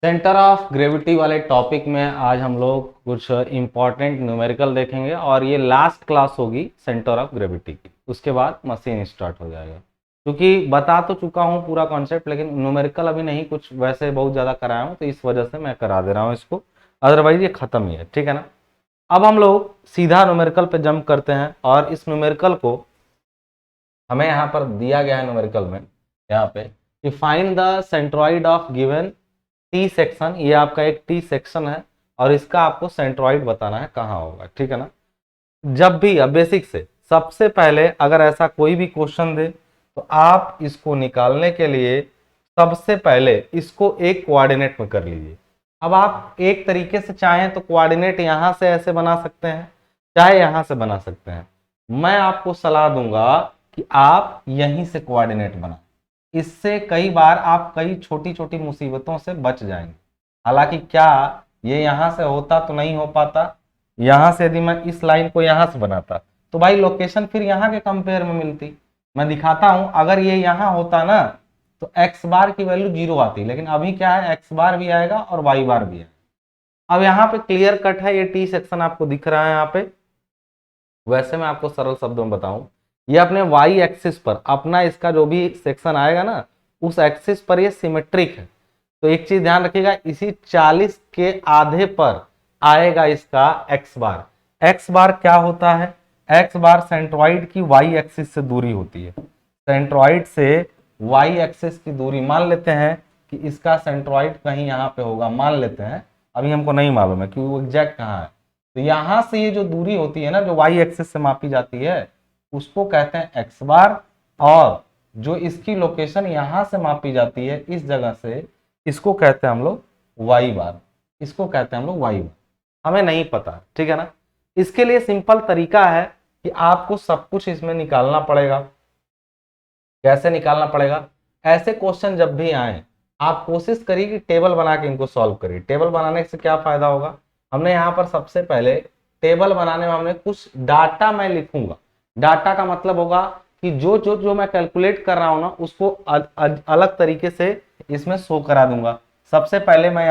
Centre of gravity वाले topic में आज हम लोग कुछ इम्पॉर्टेंट न्यूमेरिकल देखेंगे और ये लास्ट क्लास होगी सेंटर ऑफ ग्रेविटी की। उसके बाद मशीन स्टार्ट हो जाएगा, क्योंकि बता तो चुका हूँ पूरा कॉन्सेप्ट, लेकिन न्यूमेरिकल अभी नहीं कुछ वैसे बहुत ज़्यादा कराया हूँ, तो इस वजह से मैं करा दे रहा हूँ इसको। अदरवाइज ये ख़त्म ही है, ठीक है ना। अब हम लोग सीधा न्यूमेरिकल पे जंप करते हैं और इस न्यूमेरिकल को हमें यहाँ पर दिया गया है न्यूमेरिकल में यहाँ पे कि find the centroid of given T section. ये आपका एक टी सेक्शन है और इसका आपको सेंट्रॉइड बताना है कहाँ होगा, ठीक है ना। जब भी अब बेसिक से सबसे पहले अगर ऐसा कोई भी क्वेश्चन दे तो आप इसको निकालने के लिए सबसे पहले इसको एक कोऑर्डिनेट में कर लीजिए। अब आप एक तरीके से चाहें तो कोऑर्डिनेट यहां से ऐसे बना सकते हैं, चाहे यहां से बना सकते हैं। मैं आपको सलाह दूंगा कि आप यहीं से कोऑर्डिनेट बनाएं। इससे कई बार आप कई छोटी छोटी मुसीबतों से बच जाएंगे। हालांकि क्या ये यहां से होता तो नहीं हो पाता। यहां से यदि मैं इस लाइन को यहां से बनाता तो भाई लोकेशन फिर यहां के कंपेयर में मिलती। मैं दिखाता हूं, अगर ये यहां होता ना तो एक्स बार की वैल्यू 0 आती, लेकिन अभी क्या है, एक्स बार भी आएगा और वाई बार भी आएगा। अब यहाँ पे क्लियर कट है, ये टी सेक्शन आपको दिख रहा है यहाँ पे। वैसे मैं आपको सरल शब्दों में बताऊं, ये अपने वाई एक्सिस पर अपना इसका जो भी सेक्शन आएगा ना, उस एक्सिस पर ये सिमेट्रिक है। तो एक चीज ध्यान रखिएगा, इसी 40 के आधे पर आएगा इसका एक्स बार। एक्स बार क्या होता है? एक्स बार सेंट्रॉइड की वाई एक्सिस से दूरी होती है। सेंट्रॉइड से वाई एक्सिस की दूरी, मान लेते हैं कि इसका सेंट्रॉइड कहीं यहाँ पे होगा, मान लेते हैं, अभी हमको नहीं मालूम है कि वो एग्जैक्ट कहाँ है। तो यहां से ये जो दूरी होती है ना, जो वाई एक्सिस से मापी जाती है, उसको कहते हैं एक्स बार। और जो इसकी लोकेशन यहां से मापी जाती है इस जगह से, इसको कहते हैं हम लोग वाई बार। इसको कहते हैं हम लोग वाई बार। हमें नहीं पता, ठीक है ना। इसके लिए सिंपल तरीका है कि आपको सब कुछ इसमें निकालना पड़ेगा। कैसे निकालना पड़ेगा? ऐसे क्वेश्चन जब भी आए आप कोशिश करिए कि टेबल बना के इनको सॉल्व करिए। टेबल बनाने से क्या फायदा होगा? हमने यहाँ पर सबसे पहले टेबल बनाने में हमने कुछ डाटा मैं लिखूंगा। डाटा का मतलब होगा कि जो जो जो मैं कैलकुलेट कर रहा हूं ना, उसको अलग तरीके से इसमें शो करा दूंगा। सबसे पहले मैं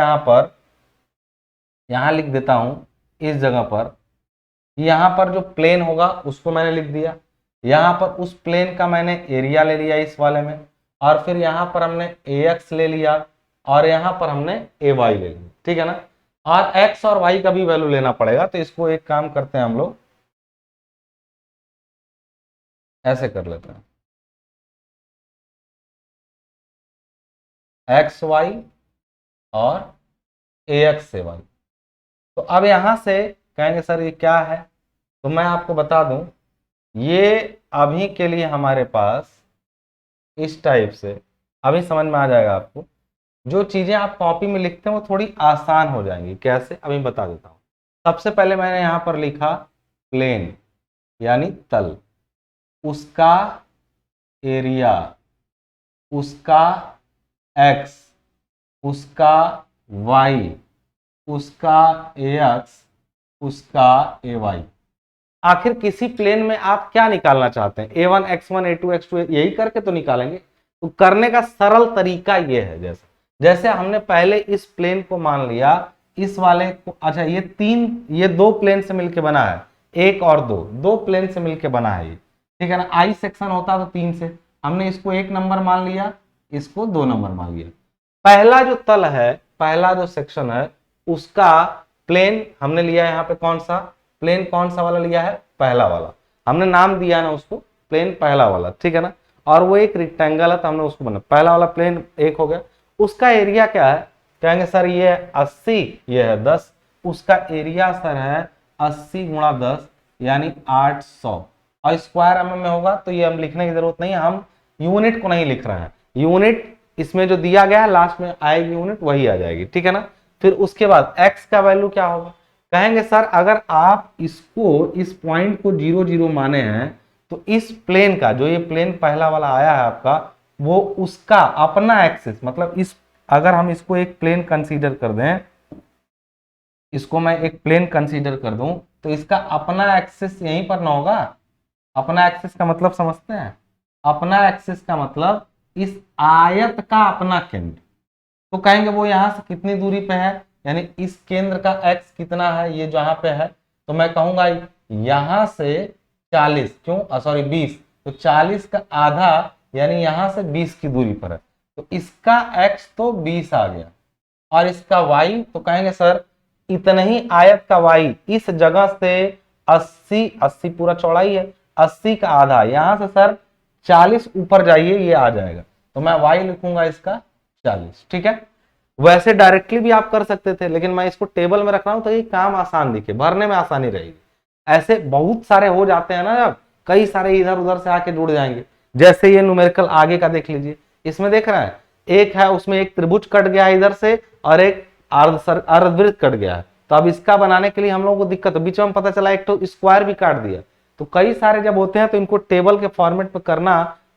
यहाँ लिख देता हूं इस जगह पर। यहाँ पर जो प्लेन होगा उसको मैंने लिख दिया। यहाँ पर उस प्लेन का मैंने एरिया ले लिया इस वाले में, और फिर यहाँ पर हमने ए एक्स ले लिया और यहाँ पर हमने ए वाई ले लिया, ठीक है ना। और एक्स और वाई का भी वैल्यू लेना पड़ेगा, तो इसको एक काम करते हैं हम लोग, ऐसे कर लेते हैं, एक्स वाई और ए एक्स से वाई। तो अब यहां से कहेंगे सर ये क्या है, तो मैं आपको बता दूं, ये अभी के लिए हमारे पास इस टाइप से, अभी समझ में आ जाएगा आपको। जो चीजें आप कॉपी में लिखते हैं वो थोड़ी आसान हो जाएंगी। कैसे, अभी बता देता हूँ। सबसे पहले मैंने यहां पर लिखा प्लेन यानी तल, उसका एरिया, उसका एक्स, उसका वाई, उसका ए एक्स, उसका ए वाई। आखिर किसी प्लेन में आप क्या निकालना चाहते हैं? A one x one, a two x two, यही करके तो निकालेंगे। तो करने का सरल तरीका ये है, जैसे जैसे हमने पहले इस प्लेन को मान लिया, इस वाले को, अच्छा ये दो प्लेन से मिलके बना है, एक और दो, दो प्लेन से मिलके बना है ये, ठीक है ना। आई सेक्शन होता तो 3 से, हमने इसको 1 नंबर मान लिया, इसको 2 नंबर मान लिया। पहला जो तल है, पहला जो सेक्शन है, उसका प्लेन हमने लिया है यहाँ पे, कौन सा प्लेन, कौन सा वाला लिया है? पहला वाला। हमने नाम दिया ना उसको प्लेन पहला वाला, ठीक है ना। और वो एक रेक्टेंगल है तो हमने उसको बना, पहला वाला प्लेन एक हो गया। उसका एरिया क्या है? कहेंगे सर ये 80, ये है 10। उसका एरिया सर है 80 गुणा 10 यानी 800, और स्क्वायर एमएम में होगा, तो ये हम लिखने की जरूरत नहीं है, हम यूनिट को नहीं लिख रहे हैं। यूनिट इसमें जो दिया गया है लास्ट में आएगी यूनिट, वही आ जाएगी, ठीक है ना। फिर उसके बाद एक्स का वैल्यू क्या होगा? कहेंगे सर अगर आप इसको, इस पॉइंट को 0 0 माने हैं, तो इस प्लेन का, जो ये प्लेन पहला वाला आया है आपका, वो उसका अपना एक्सिस, मतलब इस, अगर हम इसको एक प्लेन कंसीडर कर दें, इसको मैं एक प्लेन कंसीडर कर दूं, तो इसका अपना एक्सिस यहीं पर ना होगा। अपना एक्सिस का मतलब समझते हैं? अपना एक्सिस का मतलब इस आयत का अपना केंद्र। तो कहेंगे वो यहाँ से कितनी दूरी पे है, यानी इस केंद्र का x कितना है, ये जहां पे है, तो मैं कहूंगा यहां से 40, क्यों सॉरी 20, तो 40 का आधा यानी यहां से 20 की दूरी पर है, तो इसका x तो 20 आ गया, और इसका y तो कहेंगे सर इतना ही आयत का y इस जगह से 80 पूरा चौड़ाई है, 80 का आधा यहां से सर 40 ऊपर जाइए, ये आ जाएगा, तो मैं y लिखूंगा इसका 40। ठीक है, वैसे डायरेक्टली भी आप कर सकते थे, लेकिन मैं इसको टेबल में रख रहा हूं तो ये काम आसान दिखे, भरने में आसानी रहेगी। ऐसे बहुत सारे हो जाते हैं ना, जब कई सारे इधर उधर से आके जुड़ जाएंगे, जैसे ये न्यूमेरिकल आगे का देख लीजिए, इसमें देख रहे हैं एक है, उसमें एक त्रिभुज कट गया है इधर से और एक अर्धवृत्त कट गया है, तो अब इसका बनाने के लिए हम लोगों को दिक्कत है, बीच में पता चला एक तो स्क्वायर भी काट दिया, तो कई सारे जब होते हैं तो इनको टेबल के फॉर्मेट में करना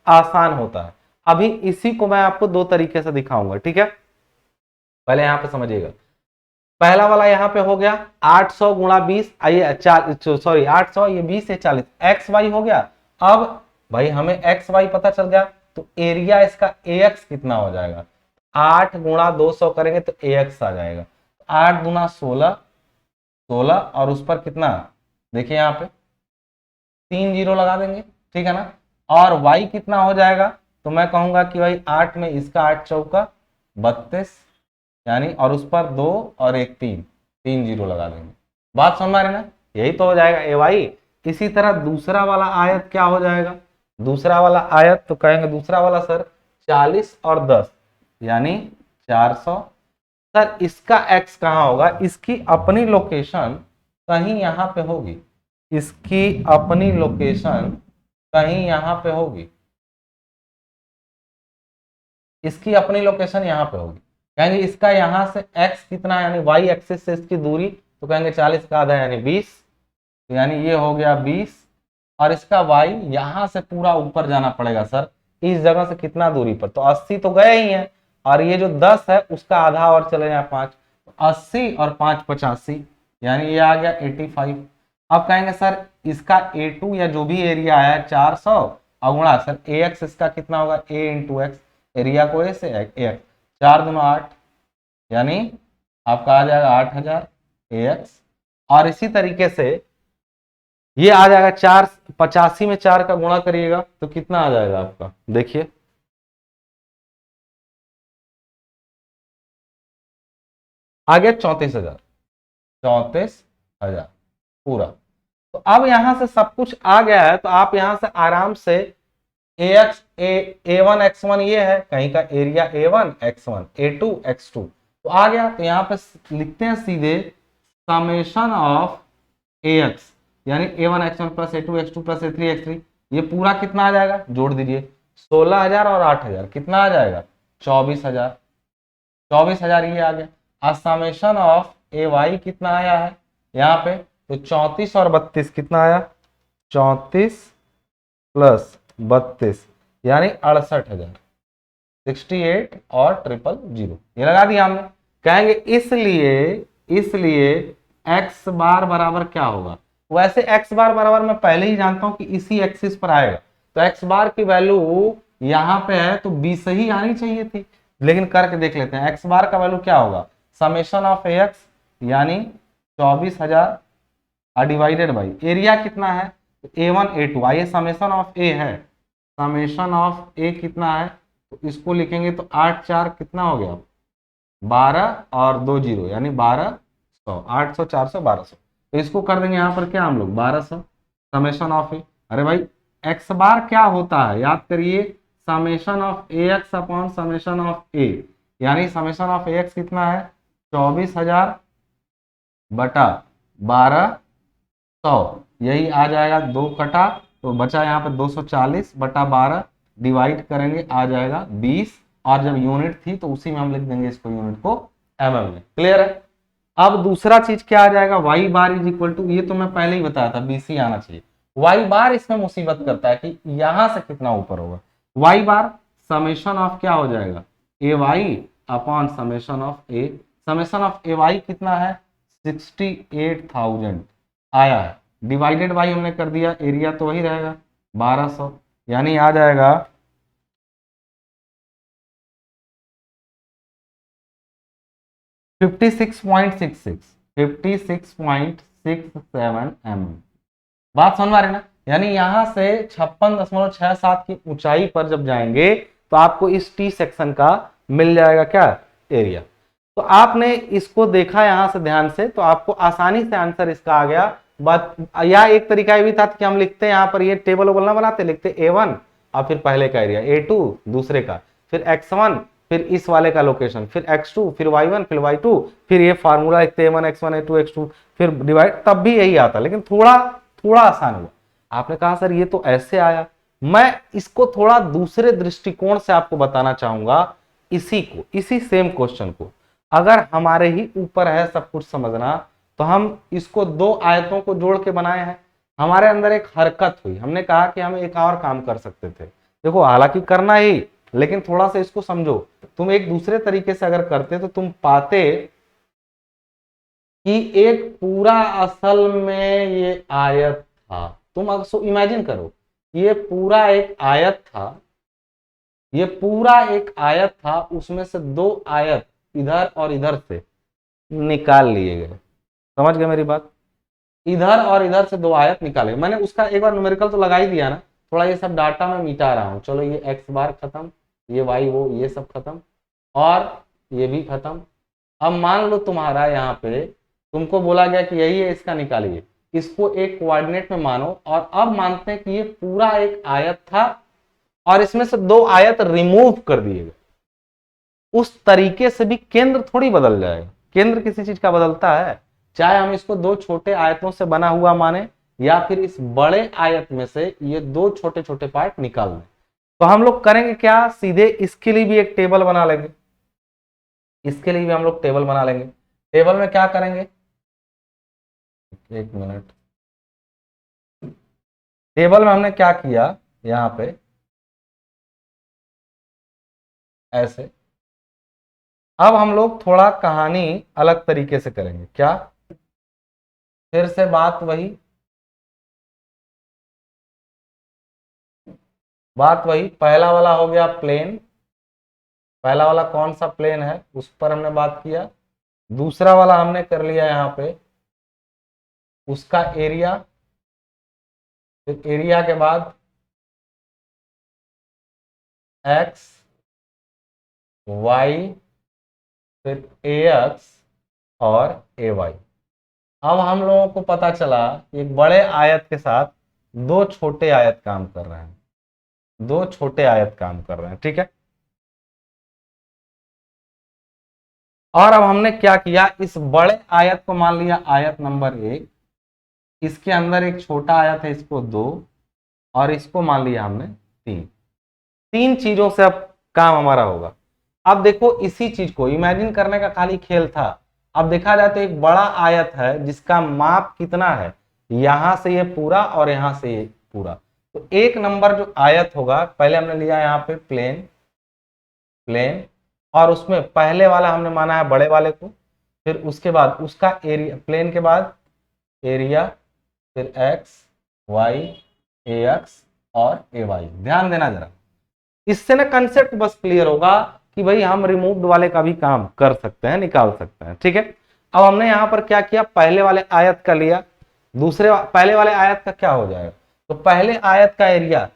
आसान होता है। अभी इसी को मैं आपको दो तरीके से दिखाऊंगा। ठीक है, पहले यहां पे समझिएगा, पहला वाला यहां पे हो गया 800 गुणा 20, आइए सॉरी 800, ये 20 है 40, एक्स वाई हो गया। अब भाई हमें एक्स वाई पता चल गया, तो एरिया इसका AX कितना हो जाएगा, 8 गुणा 200 करेंगे तो AX आ जाएगा, 8 गुना 16, 16 और उस पर कितना, देखिए यहाँ पे 3 जीरो लगा देंगे, ठीक है ना, और y कितना हो जाएगा, तो मैं कहूंगा कि भाई 8 में इसका 8 चौका 32, यानी और उस पर 2 और एक 3, 3 जीरो लगा देंगे, बात समझ में आ रही ना, यही तो हो जाएगा AY। इसी तरह दूसरा वाला आयत क्या हो जाएगा, दूसरा वाला आयत तो कहेंगे दूसरा वाला सर 40 और 10 यानी 400, सर इसका x कहाँ होगा, इसकी अपनी लोकेशन कहीं यहां पे होगी, इसकी अपनी लोकेशन कहीं यहां पे होगी, इसकी अपनी लोकेशन यहां पे होगी, कहेंगे इसका यहां से x कितना है, यानी y एक्सिस से इसकी दूरी, तो कहेंगे 40 का आधा यानी 20, तो यानी ये हो गया 20, और इसका y यहां से पूरा ऊपर जाना पड़ेगा सर, इस जगह से कितना दूरी पर, तो 80 तो गए ही हैं, और ये जो 10 है उसका आधा और चले जाए 5, तो 80 और 5 85, यानी ये आ गया 85। अब कहेंगे सर इसका A2 या जो भी एरिया आया है 400 और गुणा सर AX इसका कितना होगा, A इंटू एक्स, एरिया को A से AX, 4 दूना 8 यानी आपका आ जाएगा 8000 AX, और इसी तरीके से ये आ जाएगा 4, 85 में 4 का गुणा करिएगा तो कितना आ जाएगा आपका, देखिए आ गया 34,000, 34,000 पूरा। तो अब यहां से सब कुछ आ गया है, तो आप यहां से आराम से A1 X1 ये है, कहीं का area A1 X1, A2 X2, तो आ गया, तो यहां पे लिखते हैं सीधे समेशन ऑफ AX यानी A1 X1 plus A2 X2 plus A3 X3, ये पूरा कितना आ जाएगा, जोड़ दीजिए 16,000 और 8,000 कितना आ जाएगा, 24,000, 24,000 ये आ गया। आज समेशन ऑफ AY कितना आया है यहाँ पे, तो 34 और 32 कितना आया, 34 प्लस 32 यानी 68,000, 68 और 000 ये लगा दिया हमने। कहेंगे इसलिए इसलिए x बार बराबर क्या होगा, वैसे x बार बराबर मैं पहले ही जानता हूं कि इसी एक्सिस पर आएगा, तो x बार की वैल्यू यहां पे है तो 20 ही आनी चाहिए थी, लेकिन करके देख लेते हैं x बार का वैल्यू क्या होगा, समेशन ऑफ AX यानी 24,000 डिवाइडेड बाई एरिया कितना है, A1 A2, आइए समेशन ऑफ A है, समेशन ऑफ A कितना है, तो इसको लिखेंगे तो 8 4 कितना हो गया, 12 और 2 जीरो यानी 1200, 800 400 1200, तो इसको कर देंगे यहाँ पर क्या हम लोग 1200 समेशन ऑफ ए। अरे भाई एक्स बार क्या होता है याद करिए, summation of AX upon summation of A, यानी समेशन ऑफ AX कितना है 24,000 बटा 1200, यही आ जाएगा, 2 कटा तो बचा यहाँ पे 240 बटा 12 डिवाइड करेंगे आ जाएगा 20, और जब यूनिट थी तो उसी में हम लिख देंगे इसको यूनिट को mm में। क्लियर है। अब दूसरा चीज क्या आ जाएगा, y bar is equal to, ये तो मैं पहले ही बताया था BC आना चाहिए, y बार इसमें मुसीबत करता है कि यहां से कितना ऊपर होगा, y बार समेशन ऑफ क्या हो जाएगा AY upon summation of A, summation of AY कितना है 68,000 आया है, डिवाइडेड बाई हमने कर दिया एरिया तो वही रहेगा 1200, यानी आ जाएगा 56.66 56.67 बात समझ में आ रही ना। यानी यहां से 56.67 की ऊंचाई पर जब जाएंगे तो आपको इस टी सेक्शन का मिल जाएगा क्या, एरिया। तो आपने इसको देखा यहां से ध्यान से, तो आपको आसानी से आंसर इसका आ गया। बात या एक तरीका ये भी था कि हम लिखते हैं यहां पर, ये टेबल वोबल ना बनाते, लिखते A1 और फिर पहले का एरिया, A2 दूसरे का, फिर X1, फिर इस वाले का लोकेशन, फिर X2, फिर Y1, फिर Y2, फिर ये फार्मूला लिखते A1 X1 A2 X2, फिर डिवाइड, तब भी यही आता, लेकिन थोड़ा थोड़ा आसान हुआ। आपने कहा सर ये तो ऐसे आया, मैं इसको थोड़ा दूसरे दृष्टिकोण से आपको बताना चाहूंगा। इसी सेम क्वेश्चन को अगर हमारे ही ऊपर है सब कुछ समझना, तो हम इसको दो आयतों को जोड़ के बनाए हैं। हमारे अंदर एक हरकत हुई, हमने कहा कि हम एक और काम कर सकते थे। देखो हालांकि करना ही, लेकिन थोड़ा सा इसको समझो। तुम एक दूसरे तरीके से अगर करते तो तुम पाते कि एक पूरा असल में ये आयत था। तुम अगर इमेजिन करो, ये पूरा एक आयत था, ये पूरा एक आयत था, उसमें से दो आयत इधर और इधर से निकाल लिए गए। समझ गए मेरी बात? इधर और इधर से दो आयत निकाले। मैंने उसका एक बार न्यूमेरिकल तो लगा ही दिया ना, थोड़ा ये सब डाटा मैं मिटा रहा हूं। चलो ये एक्स बार खत्म, ये वाई वो ये सब खत्म, और ये भी खत्म। अब मान लो तुम्हारा यहाँ पे तुमको बोला गया कि यही है, इसका निकालिए, इसको एक कोऑर्डिनेट में मानो, और अब मानते हैं कि ये पूरा एक आयत था और इसमें से दो आयत रिमूव कर दिए गए। उस तरीके से भी केंद्र थोड़ी बदल जाएगा। केंद्र किसी चीज का बदलता है, चाहे हम इसको दो छोटे आयतों से बना हुआ माने, या फिर इस बड़े आयत में से ये दो छोटे छोटे पार्ट निकाल दें। तो हम लोग करेंगे क्या, सीधे इसके लिए भी एक टेबल बना लेंगे। इसके लिए भी हम लोग टेबल बना लेंगे। टेबल में क्या करेंगे, एक मिनट। टेबल में हमने क्या किया, यहां पे ऐसे। अब हम लोग थोड़ा कहानी अलग तरीके से करेंगे। क्या, फिर से बात वही, पहला वाला हो गया प्लेन। पहला वाला कौन सा प्लेन है उस पर हमने बात किया। दूसरा वाला हमने कर लिया यहां पे उसका एरिया। फिर एरिया के बाद एक्स वाई, फिर एक्स और ए वाई। अब हम लोगों को पता चला एक बड़े आयत के साथ दो छोटे आयत काम कर रहे हैं, दो छोटे आयत काम कर रहे हैं, ठीक है। और अब हमने क्या किया, इस बड़े आयत को मान लिया आयत नंबर 1, इसके अंदर एक छोटा आयत है, इसको 2, और इसको मान लिया हमने 3। तीन चीजों से अब काम हमारा होगा। अब देखो इसी चीज को इमेजिन करने का खाली खेल था। अब देखा जाए तो एक बड़ा आयत है जिसका माप कितना है, यहां से ये पूरा और यहां से ये पूरा। तो एक नंबर जो आयत होगा, पहले हमने लिया यहाँ पे प्लेन, और उसमें पहले वाला हमने माना है बड़े वाले को, फिर उसके बाद उसका एरिया, प्लेन के बाद एरिया, फिर एक्स वाई ए एक्स और ए वाई। ध्यान देना जरा, इससे ना कंसेप्ट बस क्लियर होगा कि भाई हम रिमूव्ड वाले का भी काम कर सकते हैं, निकाल सकते हैं, ठीक है। अब हमने यहां पर क्या किया, पहले वाले आयत का लिया, पहले वाले आयत का क्या हो जाएगा, तो पहले आयत का एरिया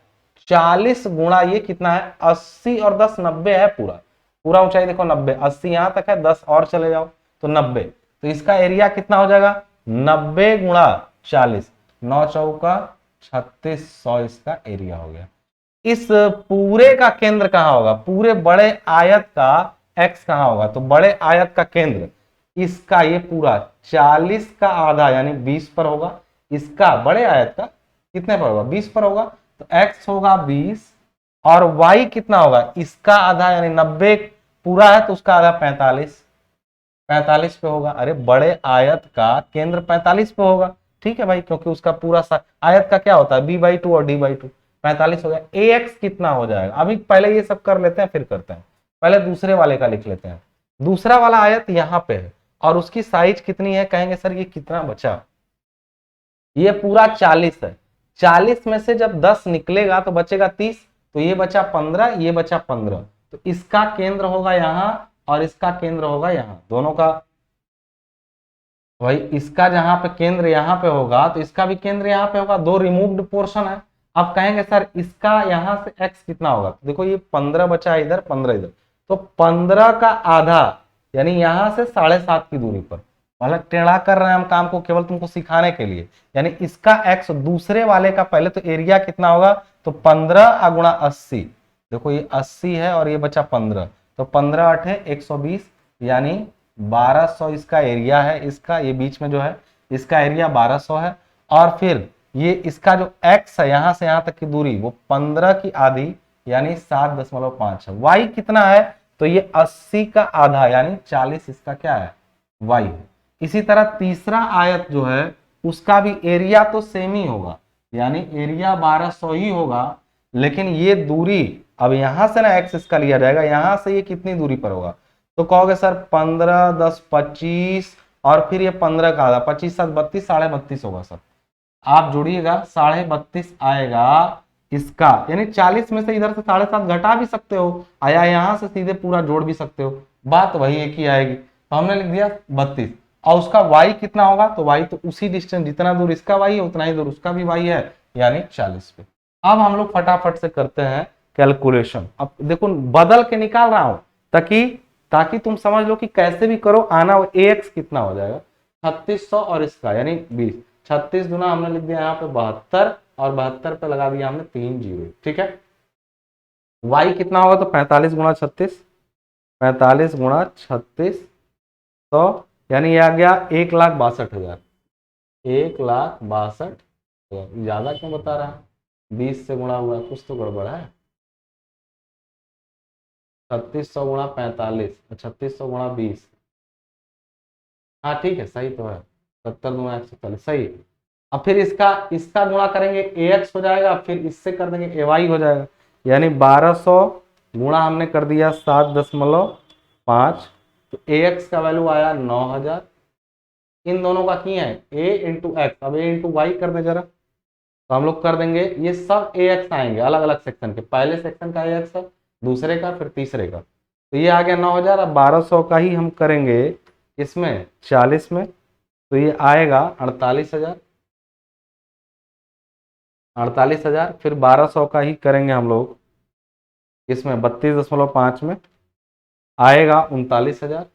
40 गुणा ये कितना है, 80 और 10 90 है। पूरा ऊंचाई देखो 90, 80 यहां तक है, 10 और चले जाओ तो 90। तो इसका एरिया कितना हो जाएगा, 90 गुणा 40, 9 चौका 3600 इसका एरिया हो गया। इस पूरे का केंद्र कहां होगा, पूरे बड़े आयत का एक्स कहां होगा, तो बड़े आयत का केंद्र इसका ये पूरा 40 का आधा यानी 20 पर होगा। इसका बड़े आयत का कितने पर होगा, 20 पर होगा। तो x होगा 20 और y कितना होगा, इसका आधा यानी 90 पूरा है तो उसका आधा 45 पे होगा। अरे बड़े आयत का केंद्र 45 पे होगा, ठीक है भाई, क्योंकि उसका पूरा आयत का क्या होता है b/2 और d/2, 45 हो गया। ax कितना हो जाएगा, अभी पहले ये सब कर लेते हैं फिर करते हैं, पहले दूसरे वाले का लिख लेते हैं। दूसरा वाला आयत यहाँ पे है और उसकी साइज कितनी है, कहेंगे सर ये कितना बचा, ये पूरा 40 है। 40 में से जब 10 निकलेगा तो बचेगा 30, तो ये बचा 15, ये बचा 15। तो इसका केंद्र होगा यहाँ और इसका केंद्र होगा यहाँ, दोनों का भाई इसका जहां पे केंद्र यहाँ पे होगा तो इसका भी केंद्र यहाँ पे होगा, दो रिमूव्ड पोर्शन है। अब कहेंगे सर इसका यहाँ से x कितना होगा, तो देखो ये 15 बचा है इधर, 15 इधर, तो 15 का आधा यानी यहाँ से 7.5 की दूरी पर, मतलब टेढ़ा कर रहे हैं हम काम को केवल तुमको सिखाने के लिए। यानी इसका x दूसरे वाले का पहले तो एरिया कितना होगा, तो 15 गुणा 80, देखो ये 80 है और ये बचा 15, तो 15 8 120 यानी 1200 इसका एरिया है। इसका ये बीच में जो है इसका एरिया 1200 है। और फिर ये इसका जो x है यहां से यहां तक की दूरी वो 15 की आधी यानी 7.5 है। y कितना है, तो ये 80 का आधा यानी 40 इसका क्या है, y है। इसी तरह तीसरा आयत जो है उसका भी एरिया तो सेम ही होगा, यानी एरिया 1200 ही होगा, लेकिन ये दूरी अब यहां से ना x इसका लिया जाएगा, यहां से ये कितनी दूरी पर होगा, तो कहोगे सर 15 10 25 और फिर ये 15 का आधा, 25 7 32 32.5 होगा सर। आप जोड़िएगा 32.5 आएगा इसका, यानी 40 में से इधर से 7.5 घटा भी सकते हो, आया यहां से सीधे पूरा जोड़ भी सकते हो, बात वही एक ही आएगी। तो हमने लिख दिया 32 और उसका y कितना होगा, तो y तो उसी डिस्टेंस जितना दूर इसका y है उतना ही दूर उसका भी y है, यानी 40 पे। अब हम लोग फटाफट से करते हैं कैलकुलेशन। अब देखो बदल के निकाल रहा हूं ताकि ताकि तुम समझ लो कि कैसे भी करो आना, वो ax कितना हो जाएगा 3600 और इसका यानी 20, 36 गुना हमने लिख दिया यहाँ पे 72 और 72 पे लगा दिया हमने 3 जीरो, ठीक है। y कितना होगा, तो 45 गुणा 36, 45 गुणा 36 तो यानी ये आ गया 1,62,000, 1,62,000। ज्यादा क्यों बता रहा है, 20 से गुणा हुआ, कुछ तो गड़बड़ है। 3600 गुणा 45, 3600 गुणा 20, हाँ ठीक है सही तो है, 70 गुणा 140 सही। अब फिर इसका इसका गुणा करेंगे ax हो जाएगा, फिर इससे कर देंगे ay हो जाएगा, यानी 1200 गुणा हमने कर दिया 7.5, तो ax का वैल्यू आया 9000। इन दोनों का किए हैं a इंटू एक्स, अब a इंटू वाई कर दे जरा, तो हम लोग कर देंगे ये सब ax आएंगे अलग अलग सेक्शन के, पहले सेक्शन का ax है, दूसरे का, फिर तीसरे का, तो ये आ गया 9000। अब 1200 का ही हम करेंगे इसमें 40 में, तो ये आएगा 48,000, 48,000। फिर 1200 का ही करेंगे हम लोग इसमें 32.5 में, आएगा 39,000,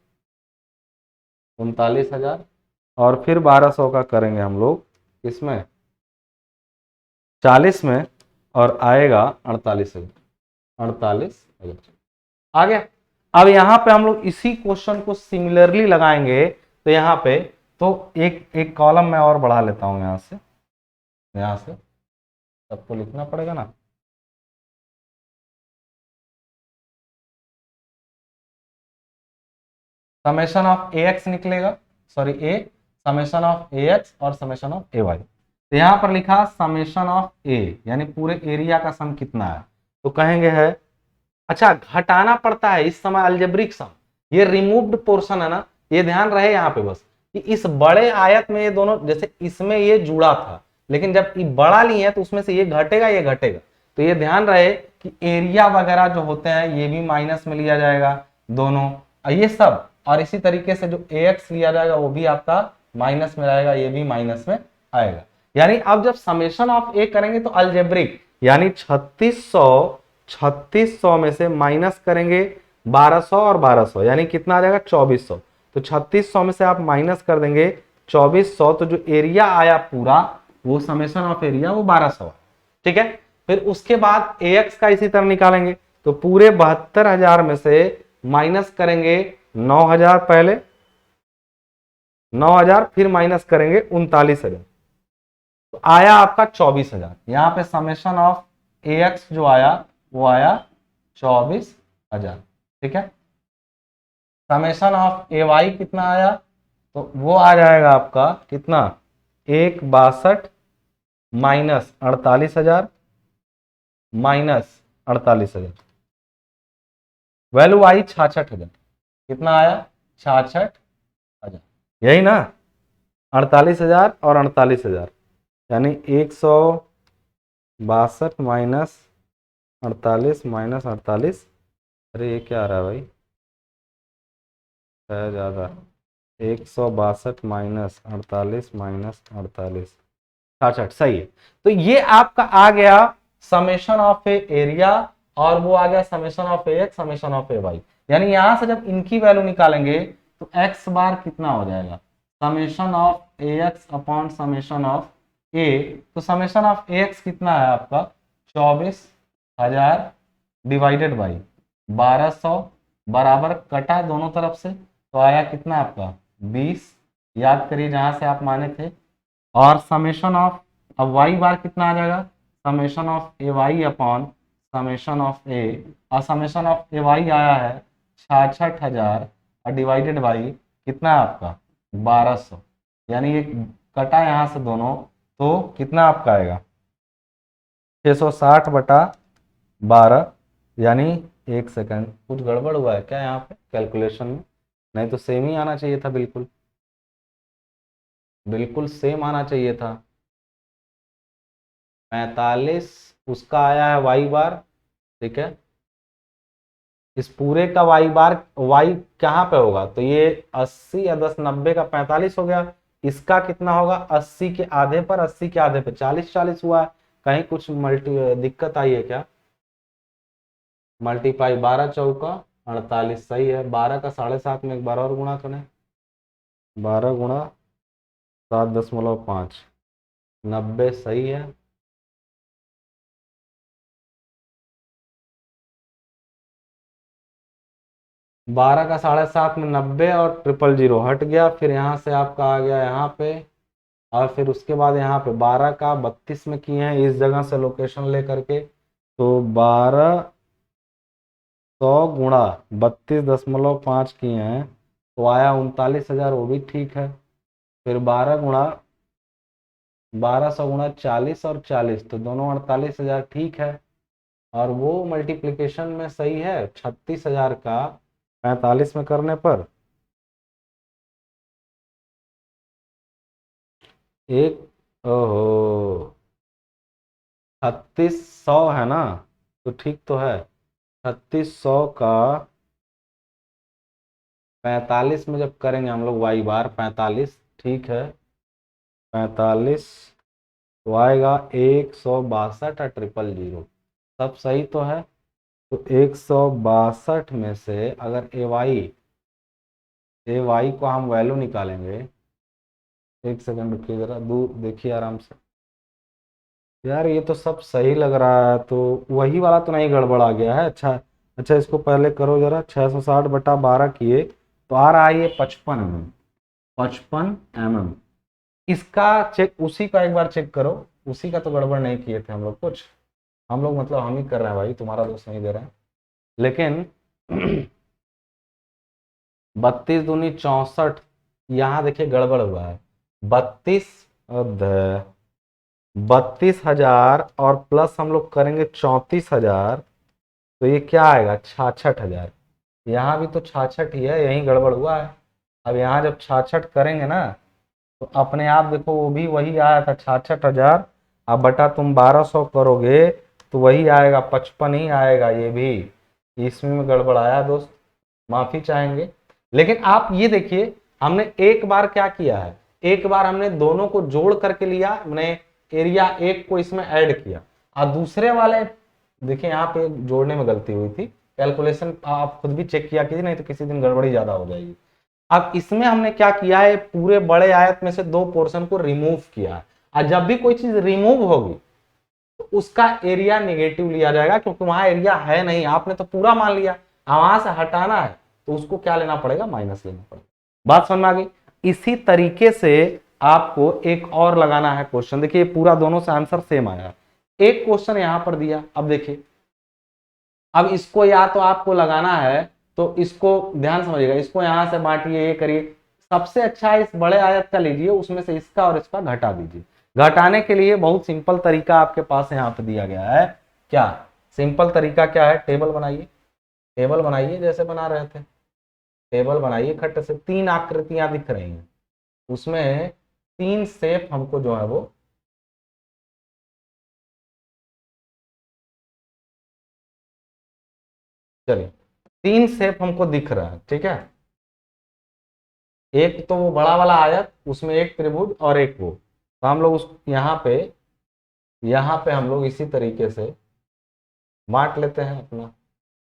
39,000। और फिर 1200 का करेंगे हम लोग इसमें 40 में और आएगा 48,000, 48,000 आ गया। अब यहाँ पे हम लोग इसी क्वेश्चन को सिमिलरली लगाएंगे, तो यहाँ पे तो एक एक कॉलम में और बढ़ा लेता हूं यहाँ से सबको लिखना पड़ेगा ना। समेशन ऑफ ax निकलेगा, sorry a, summation of ax और समेशन ऑफ ay। तो यहां पर लिखा समेशन ऑफ a यानी पूरे एरिया का सम कितना है, तो कहेंगे है, अच्छा घटाना पड़ता है इस समय अलजेब्रिक सम, ये रिमूव्ड पोर्शन है ना, ये ध्यान रहे यहाँ पे बस कि इस बड़े आयत में ये दोनों, जैसे इसमें ये जुड़ा था लेकिन जब ये बड़ा लिए है तो उसमें से ये घटेगा ये घटेगा, तो ये ध्यान रहे कि एरिया वगैरह जो होते हैं ये भी माइनस में लिया जाएगा दोनों, ये सब, और इसी तरीके से जो ax लिया जाएगा वो भी आपका माइनस में रहेगा, ये भी माइनस में आएगा। यानी अब जब समेशन ऑफ a करेंगे तो अलजेब्रिक, यानी 3600 में से माइनस करेंगे 1200 और 1200 यानी कितना आ जाएगा 2400, तो 3600 में से आप माइनस कर देंगे 2400, तो जो एरिया आया पूरा वो समेशन ऑफ एरिया वो 1200 है, ठीक है। फिर उसके बाद ax का इसी तरह निकालेंगे, तो पूरे 72,000 में से माइनस करेंगे 9,000, पहले 9,000 फिर माइनस करेंगे 39,000, तो आया आपका 24,000। यहाँ पे समेशन ऑफ ax जो आया वो आया 24,000, ठीक है। समेशन ऑफ ay कितना आया, तो वो आ जाएगा आपका कितना 1,62 माइनस 48,000 माइनस 48,000, वैल्यू आई 66,000, कितना आया 66,000, यही ना 48,000 और 48,000 यानी 162 माइनस 48 माइनस 48, अरे ये क्या आ रहा है भाई, है ज्यादा 162 माइनस 48 माइनस 48, 66, सही है। तो ये आपका आ गया समेशन ऑफ ए एरिया, और वो आ गया summation of a x summation of a y. यानी यहां से जब इनकी वैल्यू निकालेंगे तो एक्स बार कितना हो जाएगा, summation of a x upon summation of a. तो समेशन ऑफ ए एक्स कितना है आपका 24,000 डिवाइडेड बाई 1200, बराबर कटा दोनों तरफ से तो आया कितना आपका 20, याद करिए जहां से आप माने थे। और समेशन ऑफ, अब वाई बार कितना आ जाएगा, summation of a y upon summation of a, और समेशन ऑफ ए वाई आया है 66,000 और डिवाइडेड बाई कितना है आपका 1200, यानी ये कटा यहाँ से दोनों तो कितना आपका आएगा 660/12, यानी एक सेकंड कुछ गड़बड़ हुआ है क्या यहाँ पे कैलकुलेशन में, नहीं तो सेम ही आना चाहिए था, बिल्कुल बिल्कुल सेम आना चाहिए था। 45 उसका आया है वाई बार, ठीक है, इस पूरे का वाई बार, वाई कहाँ पे होगा तो ये 80 या 10 90 का 45 हो गया, इसका कितना होगा 80 के आधे पर, 80 के आधे पे 40 40 हुआ है, कहीं कुछ मल्टी दिक्कत आई है क्या, मल्टीप्लाई 12 चौका 48, सही है। 12 का 7.5 में एक बार और गुणा करें, 12 गुणा 7.5, 90, सही है। 12 का 7.5 में 90 और 000 हट गया, फिर यहाँ से आपका आ गया यहाँ पे, और फिर उसके बाद यहाँ पे 12 का 32 में किए हैं इस जगह से लोकेशन ले करके, तो 1200 गुणा 32.5 किए हैं तो आया 39,000, वो भी ठीक है। फिर 1200 गुणा 40 और 40 तो दोनों 48,000, ठीक है। और वो मल्टीप्लिकेशन में सही है 36,000 का 45 में करने पर एक, ओहो 3600 है ना, तो ठीक तो है। 3600 का 45 में जब करेंगे हम लोग वाई बार 45, ठीक है 45 तो आएगा 162 और 000, सब सही तो है। तो 162 में से अगर ए वाई को हम वैल्यू निकालेंगे, एक सेकंड रुकिए जरा, दूर देखिए आराम से, यार ये तो सब सही लग रहा है, तो वही वाला तो नहीं गड़बड़ आ गया है, अच्छा अच्छा इसको पहले करो जरा, 660/12 किए तो आ रहा है ये 55 mm, 55 mm, इसका चेक, उसी का एक बार चेक करो, उसी का तो गड़बड़ नहीं किए थे हम लोग कुछ, हम लोग मतलब हम ही कर रहे हैं भाई, तुम्हारा दोस्त नहीं दे रहे हैं। लेकिन 32 दूनी 64, यहाँ देखिए गड़बड़ हुआ है, 32,000 और प्लस हम लोग करेंगे 34,000, तो ये क्या आएगा 66,000, यहाँ भी तो 66 ही है, यही गड़बड़ हुआ है। अब यहाँ जब 66 करेंगे ना तो अपने आप देखो वो भी वही आया था 66,000, अब बटा तुम 1200 करोगे तो वही आएगा 55 ही आएगा, ये भी इसमें गड़बड़ आया दोस्त, माफी चाहेंगे। लेकिन आप ये देखिए हमने एक बार क्या किया है, एक बार हमने दोनों को जोड़ करके लिया, हमने एरिया एक को इसमें ऐड किया, और दूसरे वाले देखिए यहाँ पे जोड़ने में गलती हुई थी, कैलकुलेशन आप खुद भी चेक किया कीजिए, नहीं तो किसी दिन गड़बड़ी ज्यादा हो जाएगी। अब इसमें हमने क्या किया है, पूरे बड़े आयत में से दो पोर्शन को रिमूव किया है, और जब भी कोई चीज रिमूव होगी तो उसका एरिया नेगेटिव लिया जाएगा, क्योंकि वहां एरिया है नहीं, आपने तो पूरा मान लिया, वहां से हटाना है तो उसको क्या लेना पड़ेगा, माइनस लेना पड़ेगा। बात समझ में आ गई। इसी तरीके से आपको एक और लगाना है क्वेश्चन, देखिए पूरा दोनों से आंसर सेम आया, एक क्वेश्चन यहां पर दिया, अब देखिए अब इसको या तो आपको लगाना है, तो इसको ध्यान समझिएगा, इसको यहां से बांटिए, ये करिए, सबसे अच्छा इस बड़े आयत का लीजिए, उसमें से इसका और इसका घटा दीजिए। घटाने के लिए बहुत सिंपल तरीका आपके पास यहाँ पे दिया गया है, क्या सिंपल तरीका क्या है, टेबल बनाइए, टेबल बनाइए जैसे बना रहे थे, टेबल बनाइए, खट से 3 आकृतियां दिख रही हैं, उसमें 3 शेप हमको जो है वो, चलिए 3 शेप हमको दिख रहा है, ठीक है। एक तो वो बड़ा वाला आयत, उसमें एक त्रिभुज और एक वो, तो हम लोग उस यहाँ पे हम लोग इसी तरीके से बांट लेते हैं अपना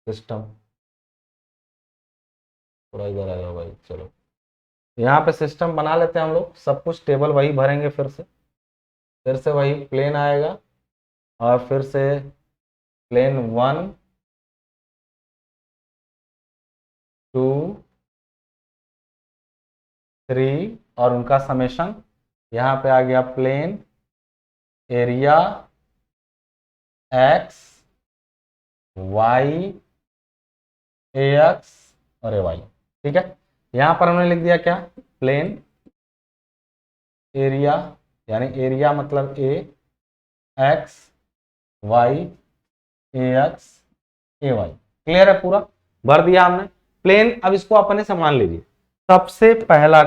सिस्टम। थोड़ा इधर आ जाओ भाई, चलो यहाँ पे सिस्टम बना लेते हैं हम लोग, सब कुछ टेबल वही भरेंगे, फिर से वही प्लेन आएगा, और फिर से प्लेन 1 2 3 और उनका समेशन। यहाँ पे आ गया plane area x y x और वाई, ठीक है। यहाँ पर हमने लिख दिया क्या, प्लेन एरिया, यानी एरिया मतलब ए एक्स वाई एक्स ए वाई, क्लियर है, पूरा भर दिया हमने प्लेन। अब इसको अपने से मान लीजिए, सबसे पहला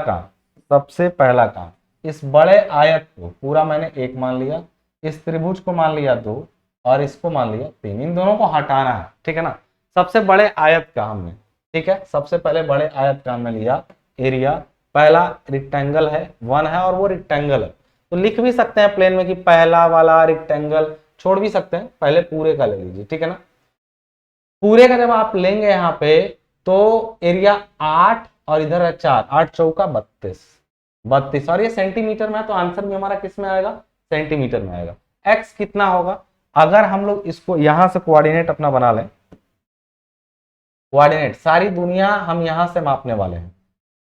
काम इस बड़े आयत को पूरा मैंने एक मान लिया, इस त्रिभुज को मान लिया 2 और इसको मान लिया 3, इन दोनों को हटाना है, ठीक है ना। सबसे बड़े आयत का हमने, ठीक है, सबसे पहले बड़े आयत का हमने लिया एरिया, पहला रेक्टेंगल है 1 है और वो रेक्टेंगल है, तो लिख भी सकते हैं प्लेन में कि पहला वाला रेक्टेंगल, छोड़ भी सकते हैं, पहले पूरे का ले लीजिए, ठीक है ना। पूरे का जब आप लेंगे यहाँ पे तो एरिया 8 और इधर है 4, 8 चौका 32 और ये सेंटीमीटर में है, तो आंसर भी हमारा किस में आएगा, सेंटीमीटर में आएगा। एक्स कितना होगा, अगर हम लोग इसको यहां से कोऑर्डिनेट अपना बना लें, कोऑर्डिनेट सारी दुनिया हम यहां से मापने वाले हैं,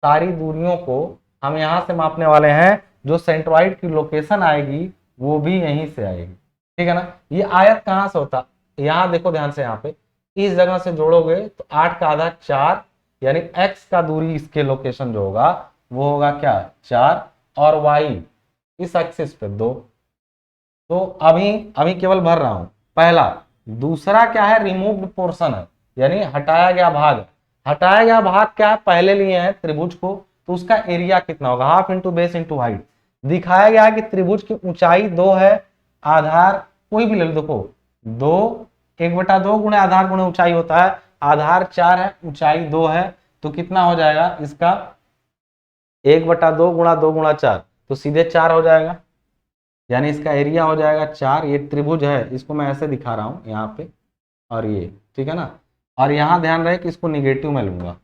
सारी दूरियों को हम यहां से मापने वाले हैं, जो सेंट्रॉइड की लोकेशन आएगी वो भी यहीं से आएगी, ठीक है ना। ये आयत कहां से होता, यहां देखो ध्यान से, यहाँ पे इस जगह से जोड़ोगे तो 8 का आधा 4, यानी x का दूरी इसके लोकेशन जो होगा वो होगा क्या 4, और y इस एक्सिस पे 2। तो अभी केवल भर रहा हूं पहला। दूसरा क्या है, रिमूव्ड पोर्शन है, यानी हटाया गया भाग। हटाया गया भाग क्या है, पहले लिए हैं त्रिभुज को, तो उसका एरिया कितना होगा, half into base into height. दिखाया गया है कि त्रिभुज की ऊंचाई 2 है, आधार कोई भी ले लो, देखो 2 1/2 गुणे आधार गुणे ऊंचाई होता है, आधार 4 है ऊंचाई 2 है, तो कितना हो जाएगा इसका 1/2 गुणा 2 गुणा 4, तो सीधे 4 हो जाएगा, यानी इसका एरिया हो जाएगा 4। ये त्रिभुज है, इसको मैं ऐसे दिखा रहा हूं यहाँ पे, और ये ठीक है ना। और यहाँ ध्यान रहे कि इसको निगेटिव में लूंगा,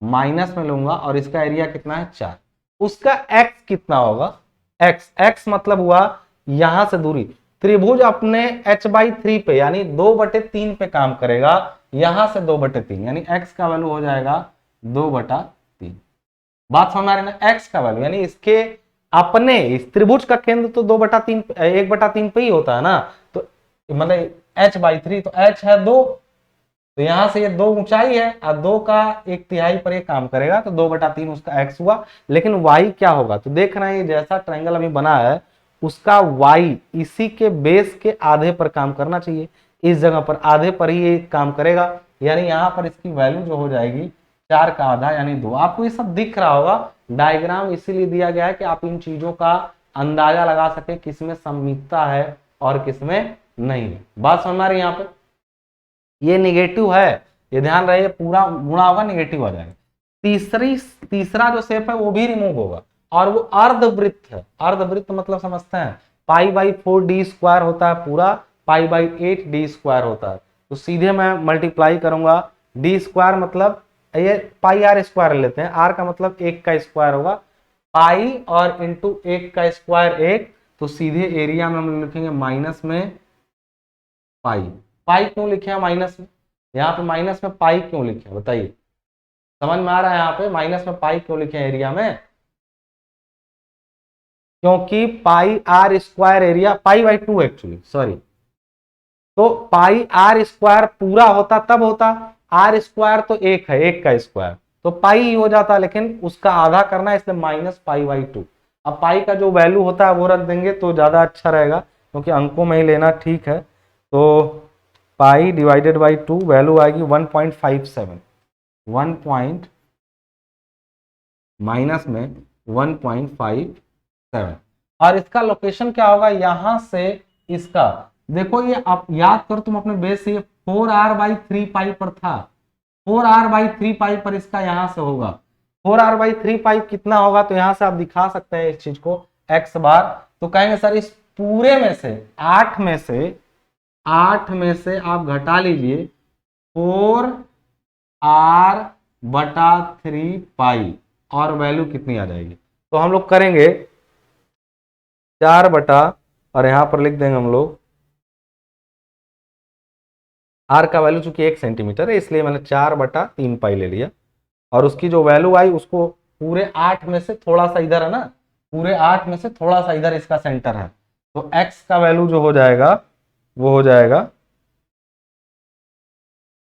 माइनस में लूंगा, और इसका एरिया कितना है 4। उसका एक्स कितना होगा, एक्स मतलब हुआ यहां से दूरी, त्रिभुज अपने h/3 पे यानी 2/3 पे काम करेगा, यहां से 2/3, यानी x का वैल्यू हो जाएगा 2/3। बात समझ आ रही ना, x का वैल्यू यानी इसके अपने इस त्रिभुज का केंद्र तो 2/3 1/3 पे ही होता है ना, तो मतलब h/3, तो h है 2, तो यहां से ये 2 ऊंचाई है और 2 का 1/3 पर ये काम करेगा, तो 2/3 उसका x हुआ। लेकिन y क्या होगा, तो देख रहे हैं जैसा ट्रायंगल अभी बना है उसका y इसी के बेस के आधे पर काम करना चाहिए, इस जगह पर आधे पर ही ये काम करेगा, यानी यहाँ पर इसकी वैल्यू जो हो जाएगी 4 का आधा यानी 2। आपको ये सब दिख रहा होगा, डायग्राम इसीलिए दिया गया है कि आप इन चीजों का अंदाजा लगा सके किसमें सममितता है और किसमें नहीं है। बात समझ में आ रही है यहाँ पे, ये निगेटिव है, ये ध्यान रहे, पूरा गुणा होगा निगेटिव आ जाएगा। तीसरा जो शेप है वो भी रिमूव होगा, और वो अर्धवृत्त है। अर्धवृत्त मतलब समझते हैं, π/4d² होता है पूरा, π/8d² होता है, तो सीधे मैं मल्टीप्लाई करूंगा, d² मतलब ये πr² लेते हैं, r का मतलब 1 का स्क्वायर होगा, पाई और इंटू 1 का स्क्वायर 1, तो सीधे एरिया में हम लिखेंगे माइनस में पाई। पाई क्यों लिखे हैं माइनस में, यहाँ पे माइनस में पाई क्यों लिखे हैं बताइए, समझ में आ रहा है यहाँ पे माइनस में पाई क्यों लिखे हैं एरिया में, क्योंकि πr² एरिया π/2 एक्चुअली, सॉरी, तो πr² पूरा होता तब होता, r² तो 1 है, 1 का स्क्वायर, तो पाई ही हो जाता, लेकिन उसका आधा करना है इसलिए -π/2। अब पाई का जो वैल्यू होता है वो रख देंगे तो ज्यादा अच्छा रहेगा, क्योंकि अंकों में ही लेना ठीक है। तो π/2 वैल्यू आएगी 1.57, 1 माइनस में 1.57, और इसका लोकेशन क्या होगा, यहां से इसका देखो, ये आप याद करो तुम अपने बेस से, ये 4r/3 पाई पर था, 4r/3 पाई पर इसका यहां से होगा, 4r/3 कितना होगा, तो यहां से आप दिखा सकते हैं इस चीज को x बार। तो कहेंगे सर इस पूरे में से 8 में से आप घटा लीजिए 4r/3 और वैल्यू कितनी आ जाएगी। तो हम लोग करेंगे 4 बटा, और यहां पर लिख देंगे हम लोग r का वैल्यू चूंकि 1 सेंटीमीटर है इसलिए मैंने 4/3 पाई ले लिया, और उसकी जो वैल्यू आई उसको पूरे 8 में से थोड़ा सा इधर है ना, पूरे 8 में से थोड़ा सा इधर इसका सेंटर है, तो x का वैल्यू जो हो जाएगा वो हो जाएगा,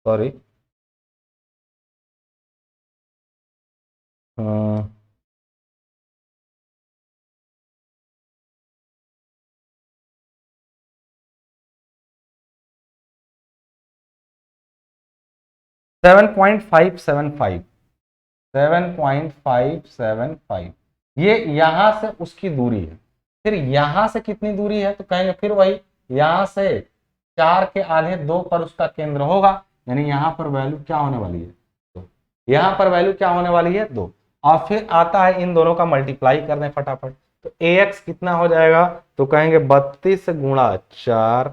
सॉरी 7.575, 7.575 ये यहां से उसकी दूरी है। फिर यहां से कितनी दूरी है, तो कहेंगे फिर वही यहां से 4 के आधे 2 पर उसका केंद्र होगा, यानी यहां पर वैल्यू क्या होने वाली है, तो यहां पर वैल्यू क्या होने वाली है 2। और फिर आता है इन दोनों का मल्टीप्लाई कर दें फटाफट, तो ax कितना हो जाएगा, तो कहेंगे 32 गुणा 4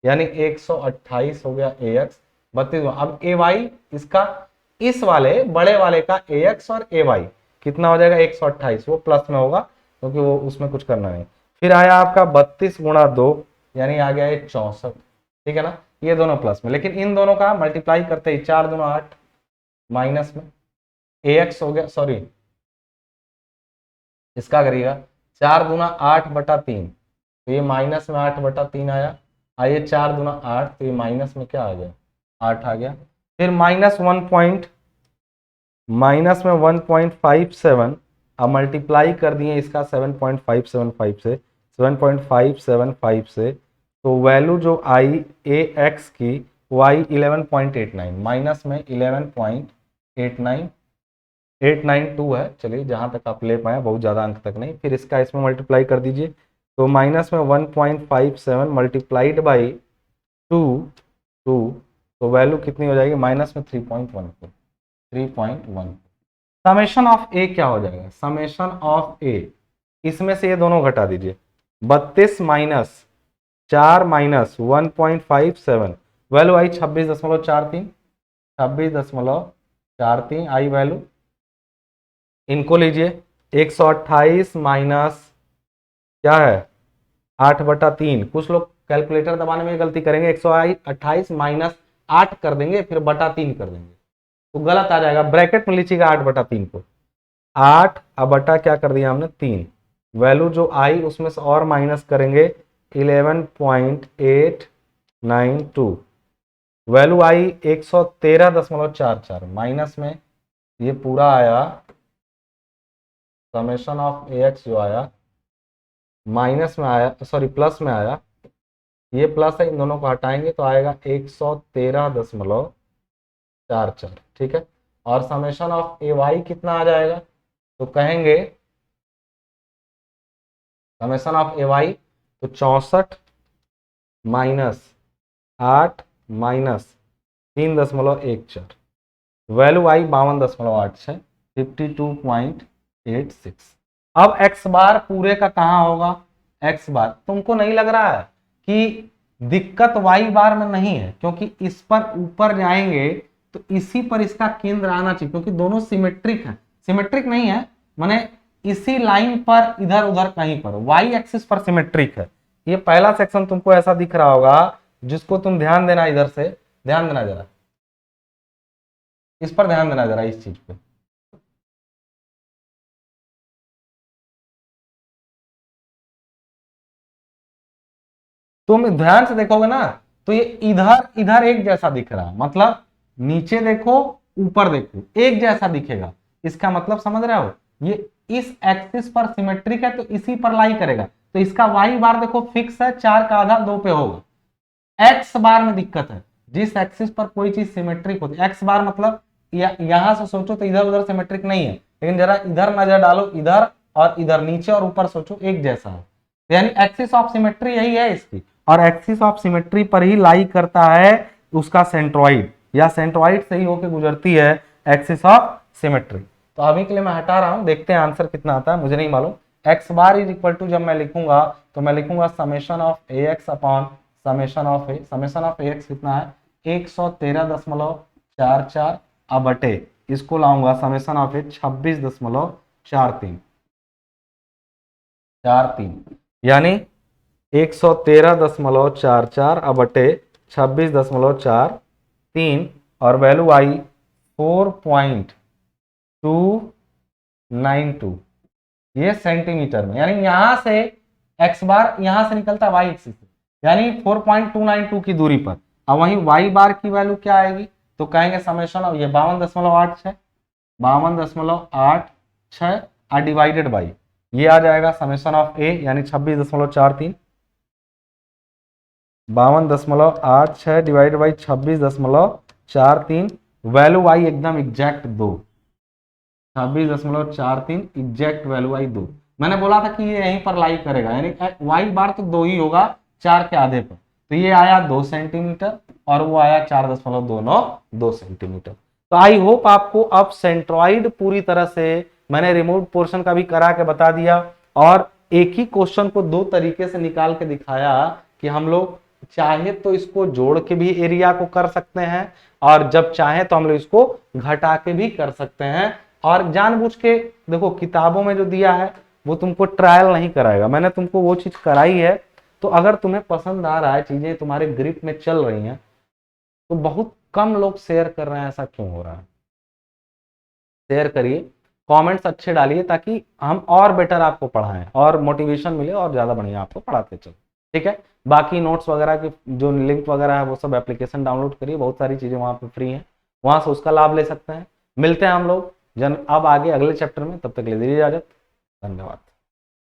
यानी 128 हो गया ax 32। अब ay इसका इस वाले बड़े वाले का ax और ay कितना हो जाएगा 128, वो प्लस में होगा क्योंकि वो उसमें कुछ करना नहीं। फिर आया आपका 32 गुणा 2 यानी आ गया 64, ठीक है ना, ये दोनों प्लस में, लेकिन इन दोनों का मल्टीप्लाई करते ही 4 दूना 8 माइनस में ax हो गया, सॉरी इसका करिएगा 4 दूना 8/3, तो ये माइनस में 8/3 आया, आइए 4 दूना 8, तो ये माइनस में क्या आ गया 8 आ गया। फिर माइनस में 1.57, अब मल्टीप्लाई कर दिए इसका 7.575 से, तो वैल्यू जो आई ए एक्स की वो आई 11.89, माइनस में 11.892 है, चलिए जहां तक आप ले पाए, बहुत ज़्यादा अंक तक नहीं। फिर इसका इसमें मल्टीप्लाई कर दीजिए, तो माइनस में 1.57 मल्टीप्लाइड बाई 2, तो वैल्यू कितनी हो जाएगी माइनस में 3.1। समेशन ऑफ ए क्या हो जाएगा, समेशन ऑफ ए इसमें से ये दोनों घटा दीजिए, 32 minus 4 minus 1.57, value I 26.43 I value. इनको लीजिए 128 माइनस क्या है 8/3, कुछ लोग कैलकुलेटर दबाने में गलती करेंगे, 128 माइनस 8 कर देंगे फिर बटा 3 कर देंगे तो गलत आ जाएगा, ब्रैकेट में लीजिएगा 8/3 को, 8 अब बटा क्या कर दिया हमने 3, वैल्यू जो आई उसमें से और माइनस करेंगे 11.892, वैल्यू आई 113.44, माइनस में ये पूरा आया समेशन ऑफ ए एक्स जो आया माइनस में आया, सॉरी प्लस में आया, ये प्लस है इन दोनों को हटाएंगे तो आएगा 113.44, ठीक है। और समेशन ऑफ ए वाई कितना आ जाएगा, तो कहेंगे समेशन ऑफ ए वाई तो 64 माइनस 8 माइनस 3.14, वैल्यू आई 52.86, 52.86। अब x बार पूरे का कहां होगा, x बार तुमको नहीं लग रहा है कि दिक्कत y बार में नहीं है, क्योंकि इस पर ऊपर जाएंगे तो इसी पर इसका केंद्र आना चाहिए, क्योंकि दोनों सिमेट्रिक है, सिमेट्रिक नहीं है माने इसी लाइन पर इधर उधर कहीं पर y एक्सिस पर सिमेट्रिक है। ये पहला सेक्शन तुमको ऐसा दिख रहा होगा जिसको तुम ध्यान देना, इधर से ध्यान देना जरा, इस पर ध्यान देना जरा, इस चीज पे। तुम ध्यान से देखोगे ना तो ये इधर इधर एक जैसा दिख रहा है, मतलब नीचे देखो ऊपर देखो एक जैसा दिखेगा, इसका मतलब समझ रहे हो, ये इस एक्सिस पर सिमेट्रिक है तो इसी पर लाई करेगा, तो इसका वाई बार देखो फिक्स है 4 का आधा 2 पे होगा। एक्स बार में दिक्कत है, जिस एक्सिस पर कोई चीज सिमेट्रिक होती है, एक्स बार मतलब यहां से सोचो तो इधर उधर सिमेट्रिक नहीं है, लेकिन जरा इधर नजर डालो, इधर और इधर नीचे और ऊपर सोचो एक जैसा है, यानी एक्सिस ऑफ सिमेट्री यही है इसकी, और एक्सिस ऑफ सिमेट्री पर ही लाई करता है उसका सेंट्रॉइड, या सेंट्रॉइड से ही होकर गुजरती है एक्सिस ऑफ सिमेट्री। तो अभी के लिए मैं हटा रहा हूं, देखते हैं आंसर कितना आता है, मुझे नहीं मालूम। X bar is equal to जब मैं लिखूंगा तो मैं लिखूंगा summation of a x upon summation of a. Summation of a x कितना है 113.44 अब बटे इसको लाऊंगा समेशन ऑफ ए 26.43 यानी 113.44 अब बटे 26.43 और वैल्यू आई 4.292 ये सेंटीमीटर में, यानी यहां से एक्स बार यहां से निकलता है वाई एक्सिस से, यानी 4.292 की दूरी पर। अब वहीं वाई बार की वैल्यू क्या आएगी तो कहेंगे समेशन ऑफ ये 52.86 डिवाइडेड बाई ये आ जाएगा समेशन ऑफ ए यानी 26.43 52.86 डिवाइडेड बाई 26.43 वैल्यू आई एकदम एग्जैक्ट 2 26.43 एग्जैक्ट वैल्यू आई 2। मैंने बोला था कि ये यहीं पर लाई करेगा, यानी वाई बार तो 2 ही होगा 4 के आधे पर, तो ये आया 2 सेंटीमीटर और वो आया 4.29 सेंटीमीटर। तो आई होप आपको अब सेंट्रॉइड पूरी तरह से मैंने रिमूव पोर्शन का भी करा के बता दिया और एक ही क्वेश्चन को दो तरीके से निकाल के दिखाया कि हम लोग चाहे तो इसको जोड़ के भी एरिया को कर सकते हैं और जब चाहे तो हम लोग इसको घटा के भी कर सकते हैं। और जानबूझ के देखो किताबों में जो दिया है वो तुमको ट्रायल नहीं कराएगा, मैंने तुमको वो चीज कराई है। तो अगर तुम्हें पसंद आ रहा है, चीजें तुम्हारे ग्रिप में चल रही हैं, तो बहुत कम लोग शेयर कर रहे हैं, ऐसा क्यों हो रहा है? शेयर करिए, कमेंट्स अच्छे डालिए ताकि हम और बेटर आपको पढ़ाएं और मोटिवेशन मिले और ज्यादा बढ़िया आपको पढ़ाते चलो, ठीक है। बाकी नोट्स वगैरह की जो लिंक वगैरह है वो सब एप्लीकेशन डाउनलोड करिए, बहुत सारी चीजें वहां पे फ्री हैं, वहां से उसका लाभ ले सकते हैं। मिलते हैं हम लोग अब आगे अगले चैप्टर में, तब तक ले दीजिए इजाजत, धन्यवाद।